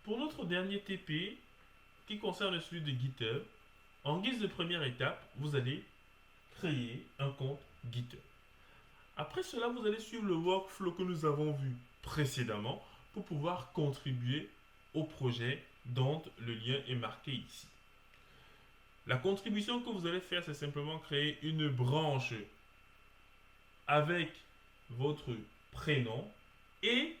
Pour notre dernier TP, qui concerne celui de GitHub, en guise de première étape, vous allez créer un compte GitHub. Après cela, vous allez suivre le workflow que nous avons vu précédemment pour pouvoir contribuer au projet dont le lien est marqué ici. La contribution que vous allez faire, c'est simplement créer une branche avec votre prénom et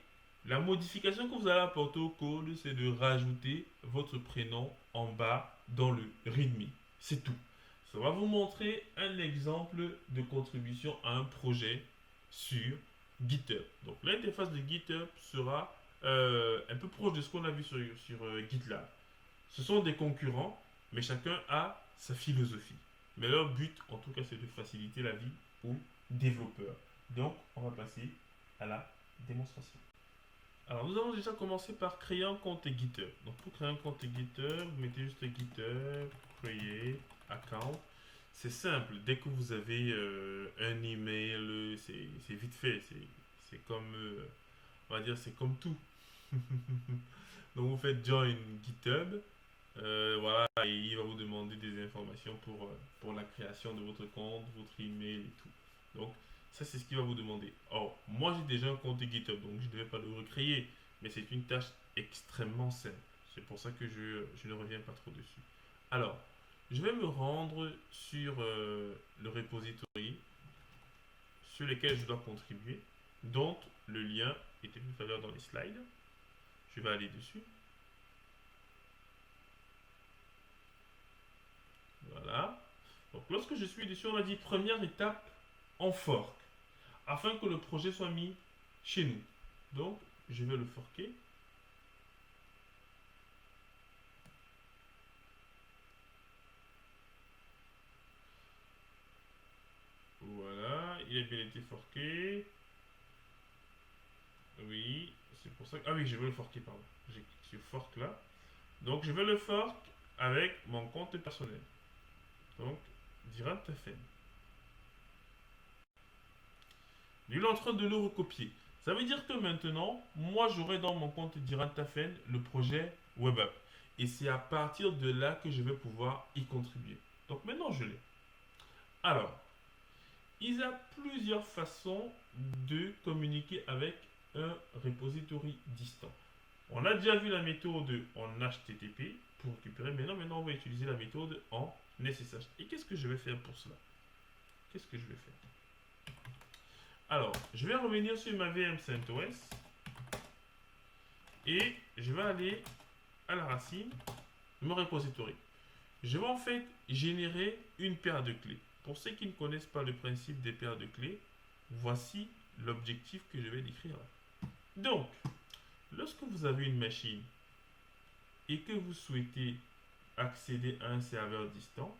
la modification que vous allez apporter au code, c'est de rajouter votre prénom en bas dans le README. C'est tout. Ça va vous montrer un exemple de contribution à un projet sur GitHub. Donc l'interface de GitHub sera un peu proche de ce qu'on a vu sur GitLab. Ce sont des concurrents, mais chacun a sa philosophie. Mais leur but, en tout cas, c'est de faciliter la vie aux développeurs. Donc, on va passer à la démonstration. Alors, nous allons déjà commencer par créer un compte GitHub. Donc, pour créer un compte GitHub, vous mettez juste GitHub, créer, account. C'est simple. Dès que vous avez un email, c'est vite fait. C'est comme, on va dire, c'est comme tout. Donc, vous faites join GitHub. Voilà, et il va vous demander des informations pour la création de votre compte, votre email et tout. Donc, ça, c'est ce qu'il va vous demander. Or, moi, j'ai déjà un compte GitHub, donc je ne devais pas le recréer. Mais c'est une tâche extrêmement simple. C'est pour ça que je ne reviens pas trop dessus. Alors, je vais me rendre sur le repository sur lequel je dois contribuer, dont le lien était tout à l'heure dans les slides. Je vais aller dessus. Voilà. Donc, lorsque je suis dessus, on a dit première étape en fork, afin que le projet soit mis chez nous. Donc, je vais le forker. Voilà, il a bien été forké. Oui, c'est pour ça que... Ah oui, je veux le forker, pardon. J'ai cliqué sur fork là. Donc, je vais le fork avec mon compte personnel. Donc, Dirantafen. Il est en train de le recopier. Ça veut dire que maintenant, moi, j'aurai dans mon compte Dirantafen le projet WebApp. Et c'est à partir de là que je vais pouvoir y contribuer. Donc, maintenant, je l'ai. Alors, il y a plusieurs façons de communiquer avec un repository distant. On a déjà vu la méthode en HTTP pour récupérer. Maintenant, on va utiliser la méthode en SSH. Et qu'est-ce que je vais faire pour cela? Qu'est-ce que je vais faire? Alors, je vais revenir sur ma VM CentOS et je vais aller à la racine de mon repository. Je vais en fait générer une paire de clés. Pour ceux qui ne connaissent pas le principe des paires de clés, voici l'objectif que je vais décrire là. Donc, lorsque vous avez une machine et que vous souhaitez accéder à un serveur distant,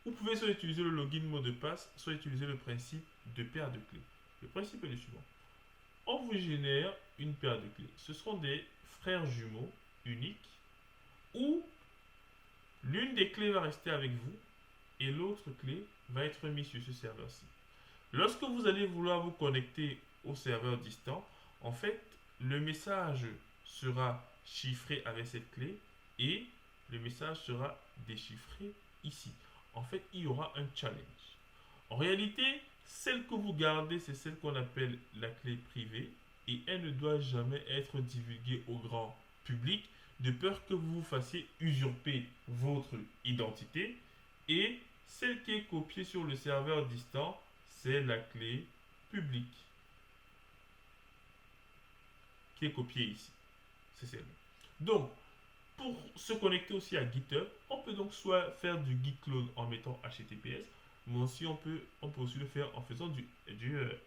vous pouvez soit utiliser le login mot de passe, soit utiliser le principe de paire de clés. Le principe est le suivant. On vous génère une paire de clés. Ce seront des frères jumeaux uniques où l'une des clés va rester avec vous et l'autre clé va être mise sur ce serveur-ci. Lorsque vous allez vouloir vous connecter au serveur distant, en fait, le message sera chiffré avec cette clé et le message sera déchiffré ici. En fait, il y aura un challenge. En réalité, celle que vous gardez, c'est celle qu'on appelle la clé privée et elle ne doit jamais être divulguée au grand public de peur que vous vous fassiez usurper votre identité. Et celle qui est copiée sur le serveur distant, c'est la clé publique qui est copiée ici. C'est celle-là. Donc, pour se connecter aussi à GitHub, on peut donc soit faire du git clone en mettant HTTPS, mais aussi on peut aussi le faire en faisant du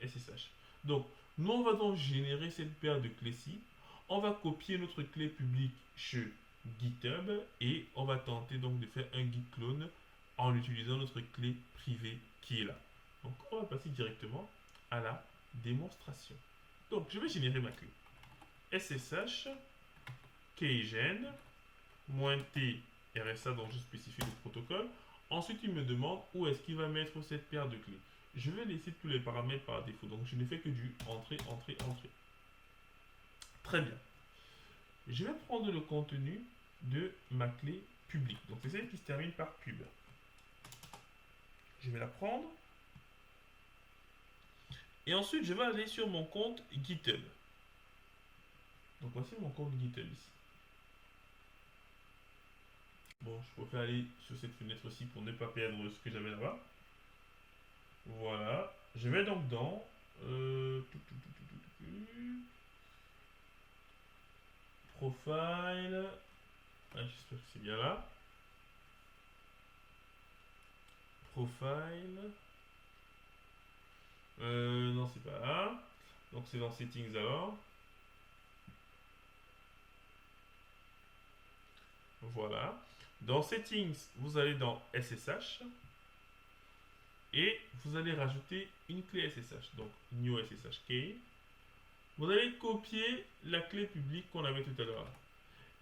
SSH. Donc, nous on va donc générer cette paire de clés-ci. On va copier notre clé publique chez GitHub et on va tenter donc de faire un git clone en utilisant notre clé privée qui est là. Donc, on va passer directement à la démonstration. Donc, je vais générer ma clé. SSH keygen -t RSA, donc je spécifie le protocole. Ensuite, il me demande où est-ce qu'il va mettre cette paire de clés. Je vais laisser tous les paramètres par défaut. Donc, je ne fais que du entrée, entrée, entrée. Très bien. Je vais prendre le contenu de ma clé publique. Donc c'est celle qui se termine par pub. Je vais la prendre. Et ensuite, je vais aller sur mon compte GitHub. Donc voici mon compte GitHub ici. Bon, je préfère aller sur cette fenêtre aussi pour ne pas perdre ce que j'avais là-bas. Voilà. Je vais donc dans... Profile. Ah, j'espère que c'est bien là. Profile. Non, c'est pas là. Donc c'est dans Settings alors. Voilà. Dans Settings, vous allez dans SSH. Et vous allez rajouter une clé SSH. Donc New SSH Key. Vous allez copier la clé publique qu'on avait tout à l'heure.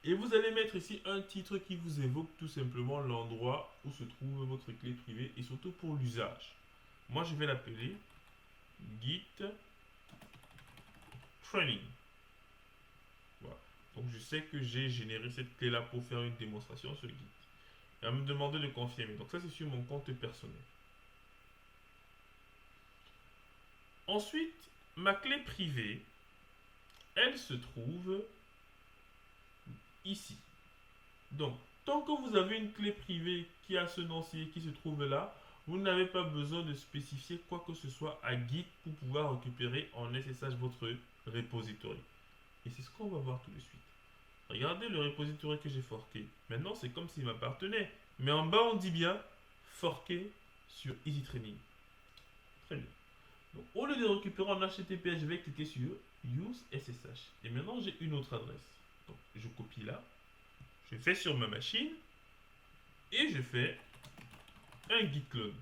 Et vous allez mettre ici un titre qui vous évoque tout simplement l'endroit où se trouve votre clé privée et surtout pour l'usage. Moi, je vais l'appeler Git Training. Voilà. Donc, je sais que j'ai généré cette clé-là pour faire une démonstration sur Git. Elle va me demander de confirmer. Donc, ça, c'est sur mon compte personnel. Ensuite, ma clé privée, elle se trouve ici. Donc, tant que vous avez une clé privée qui a ce nom-ci qui se trouve là, vous n'avez pas besoin de spécifier quoi que ce soit à Git pour pouvoir récupérer en SSH votre repository. Et c'est ce qu'on va voir tout de suite. Regardez le repository que j'ai forqué. Maintenant, c'est comme s'il m'appartenait. Mais en bas, on dit bien forqué sur Easy Training. Très bien. Donc, au lieu de récupérer en HTTP, je vais cliquer sur Use SSH. Et maintenant, j'ai une autre adresse. Donc, je copie là. Je fais sur ma machine. Et je fais un git clone.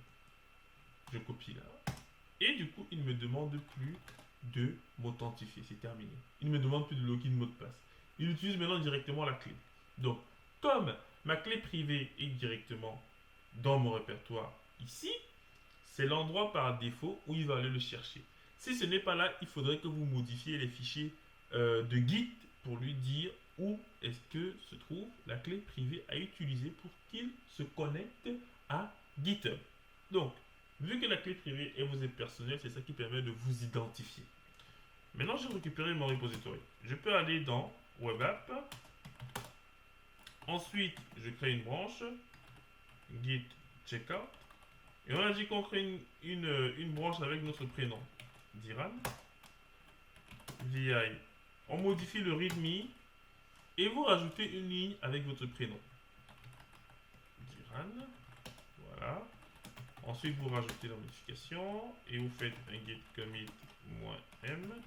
Je copie là. Et du coup, il ne me demande plus de m'authentifier. C'est terminé. Il ne me demande plus de login mot de passe. Il utilise maintenant directement la clé. Donc, comme ma clé privée est directement dans mon répertoire ici, c'est l'endroit par défaut où il va aller le chercher. Si ce n'est pas là, il faudrait que vous modifiez les fichiers de Git pour lui dire où est-ce que se trouve la clé privée à utiliser pour qu'il se connecte à GitHub. Donc, vu que la clé privée est vous est personnelle, c'est ça qui permet de vous identifier. Maintenant, j'ai récupéré mon repository. Je peux aller dans Web App. Ensuite, je crée une branche. Git Checkout. Et on a dit qu'on crée une branche avec notre prénom. Diran. VI. On modifie le README. Et vous rajoutez une ligne avec votre prénom. Diran. Voilà. Ensuite, vous rajoutez la modification. Et vous faites un git commit -m.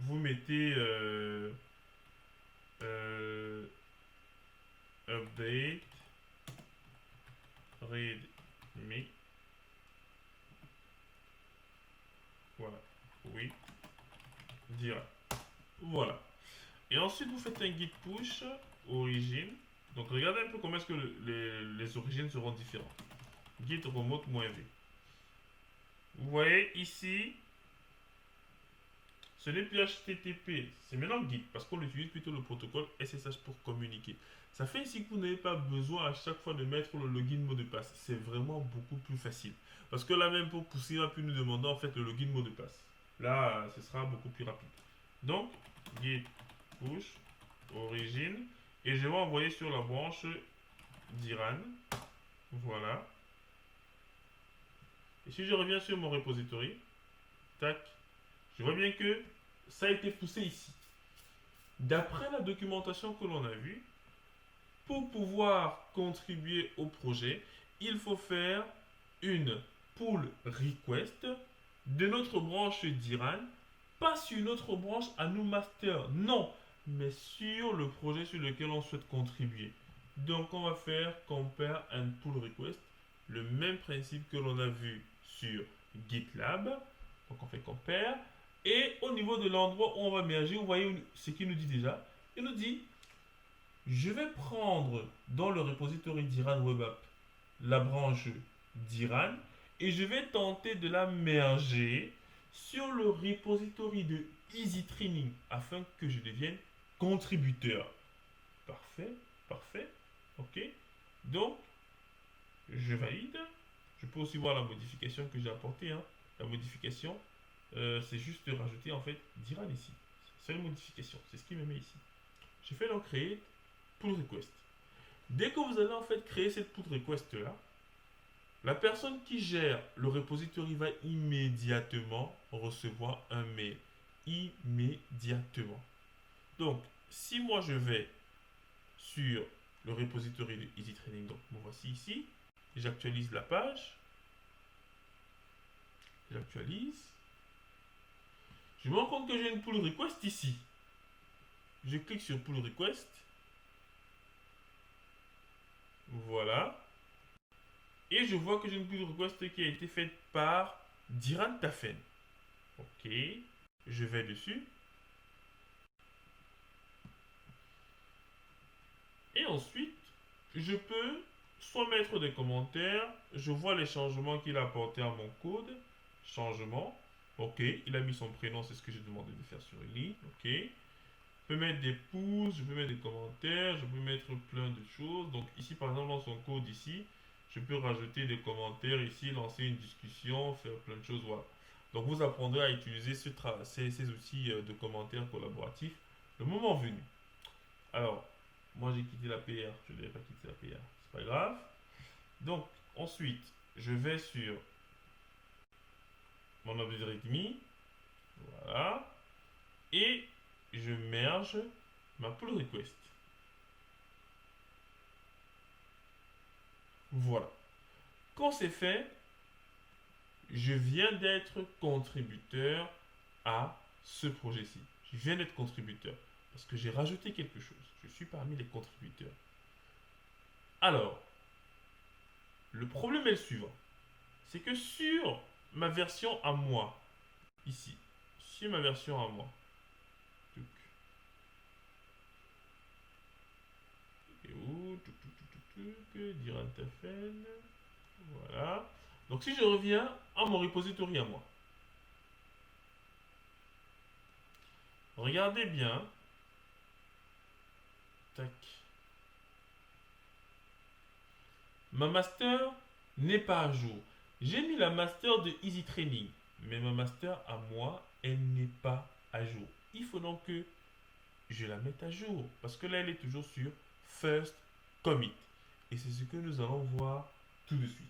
Vous mettez update readme. Voilà. Oui. Dira. Voilà. Et ensuite, vous faites un git push origine. Donc, regardez un peu comment est-ce que les origines seront différentes. Git remote-v. Vous voyez ici, ce n'est plus HTTP, c'est maintenant Git, parce qu'on utilise plutôt le protocole SSH pour communiquer. Ça fait ici que vous n'avez pas besoin à chaque fois de mettre le login mot de passe. C'est vraiment beaucoup plus facile. Parce que là même pour pousser, il va plus nous demander en fait le login mot de passe. Là, ce sera beaucoup plus rapide. Donc, git push origine. Et je vais envoyer sur la branche d'Iran. Voilà. Et si je reviens sur mon repository, tac, je vois bien que ça a été poussé ici. D'après la documentation que l'on a vue, pour pouvoir contribuer au projet, il faut faire une pull request de notre branche d'Iran, pas sur notre branche à nous master, non, mais sur le projet sur lequel on souhaite contribuer. Donc on va faire compare and pull request, le même principe que l'on a vu sur GitLab. Donc on fait compare. Et au niveau de l'endroit où on va merger, vous voyez ce qu'il nous dit déjà. Il nous dit, je vais prendre dans le repository d'Iran Web App la branche d'Iran et je vais tenter de la merger sur le repository de Easy Training afin que je devienne contributeur. Parfait, parfait. OK. Donc, je valide. Je peux aussi voir la modification que j'ai apportée, hein. La modification, c'est juste de rajouter en fait d'Iran ici. C'est une modification, c'est ce qui me met ici. Je fais donc créer pull request. Dès que vous allez en fait créer cette pull request là, la personne qui gère le repository va immédiatement recevoir un mail. Immédiatement. Donc, si moi je vais sur le repository de EasyTraining, donc me voici ici, j'actualise la page, j'actualise, je me rends compte que j'ai une pull request ici. Je clique sur pull request, voilà, et je vois que j'ai une pull request qui a été faite par Diran Tafen. Ok, je vais dessus. Et ensuite, je peux soit mettre des commentaires, je vois les changements qu'il a apportés à mon code, changement, ok, il a mis son prénom, c'est ce que j'ai demandé de faire sur une ligne, ok. Je peux mettre des pouces, je peux mettre des commentaires, je peux mettre plein de choses. Donc ici, par exemple, dans son code ici, je peux rajouter des commentaires ici, lancer une discussion, faire plein de choses, voilà. Donc vous apprendrez à utiliser ces outils de commentaires collaboratifs le moment venu. Alors, moi j'ai quitté la PR, je ne devais pas quitter la PR, c'est pas grave. Donc, ensuite, je vais sur mon objet README, voilà, et je merge ma pull request. Voilà. Quand c'est fait, je viens d'être contributeur à ce projet-ci. Je viens d'être contributeur parce que j'ai rajouté quelque chose. Je suis parmi les contributeurs. Alors, le problème est le suivant. C'est que sur ma version à moi, ici, sur ma version à moi, et où, Diran Tafen, voilà. Donc si je reviens à mon repository à moi, regardez bien, tac, ma master n'est pas à jour. J'ai mis la master de Easy Training, mais ma master à moi, elle n'est pas à jour. Il faut donc que je la mette à jour, parce que là, elle est toujours sur First Commit. Et c'est ce que nous allons voir tout de suite.